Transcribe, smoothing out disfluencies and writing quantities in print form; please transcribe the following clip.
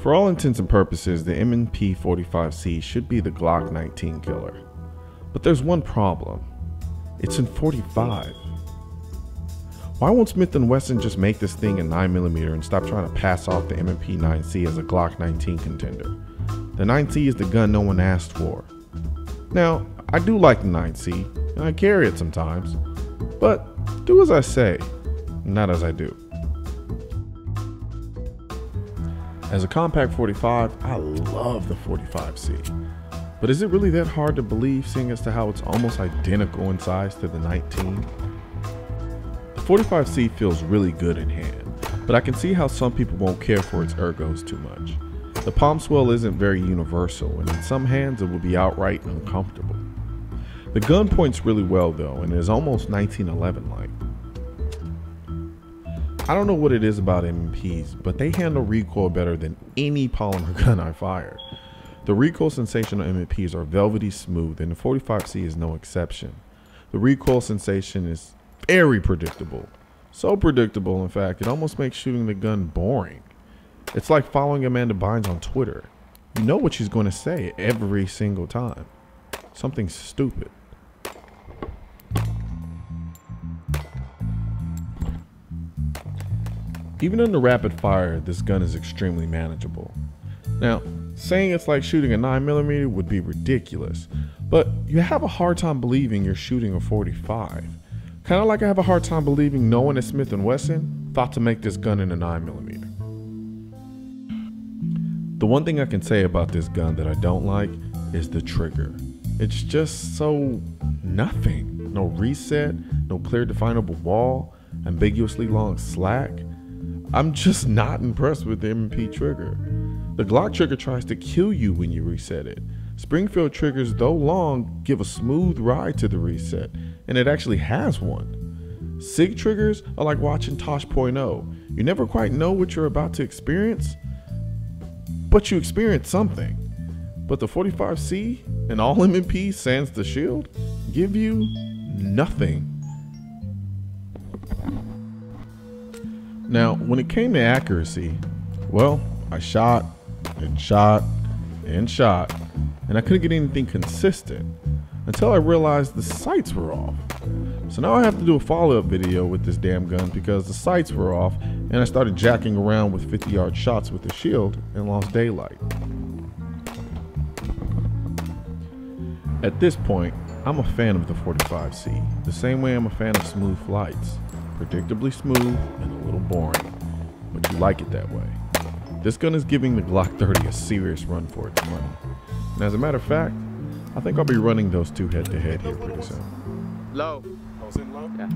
For all intents and purposes, the M&P 45C should be the Glock 19 killer. But there's one problem. It's in 45. Why won't Smith & Wesson just make this thing in 9mm and stop trying to pass off the M&P 9C as a Glock 19 contender? The 9C is the gun no one asked for. Now, I do like the 9C, and I carry it sometimes, but do as I say, not as I do. As a compact 45, I love the 45C. But is it really that hard to believe, seeing as to how it's almost identical in size to the 19? The 45C feels really good in hand, but I can see how some people won't care for its ergos too much. The palm swell isn't very universal, and in some hands it will be outright uncomfortable. The gun points really well though, and is almost 1911-like. I don't know what it is about M&Ps, but they handle recoil better than any polymer gun I fired. The recoil sensation on M&Ps are velvety smooth, and the 45C is no exception. The recoil sensation is very predictable. So predictable, in fact, it almost makes shooting the gun boring. It's like following Amanda Bynes on Twitter. You know what she's going to say every single time. Something stupid. Even under rapid fire, this gun is extremely manageable. Now, saying it's like shooting a 9mm would be ridiculous, but you have a hard time believing you're shooting a 45. Kind of like I have a hard time believing no one at Smith & Wesson thought to make this gun in a 9mm. The one thing I can say about this gun that I don't like is the trigger. It's just so nothing. No reset, no clear definable wall, ambiguously long slack. I'm just not impressed with the M&P trigger. The Glock trigger tries to kill you when you reset it. Springfield triggers, though long, give a smooth ride to the reset, and it actually has one. SIG triggers are like watching Tosh.0. You never quite know what you're about to experience, but you experience something. But the 45C and all M&P sans the shield give you nothing. Now, when it came to accuracy, well, I shot and shot and shot, and I couldn't get anything consistent until I realized the sights were off. So now I have to do a follow-up video with this damn gun because the sights were off, and I started jacking around with 50-yard shots with the shield and lost daylight. At this point, I'm a fan of the 45C, the same way I'm a fan of smooth flights. Predictably smooth and a little boring, but you like it that way. This gun is giving the Glock 30 a serious run for its money. And as a matter of fact, I think I'll be running those two head-to-head here pretty soon. Low. Oh, it's in low? Yeah.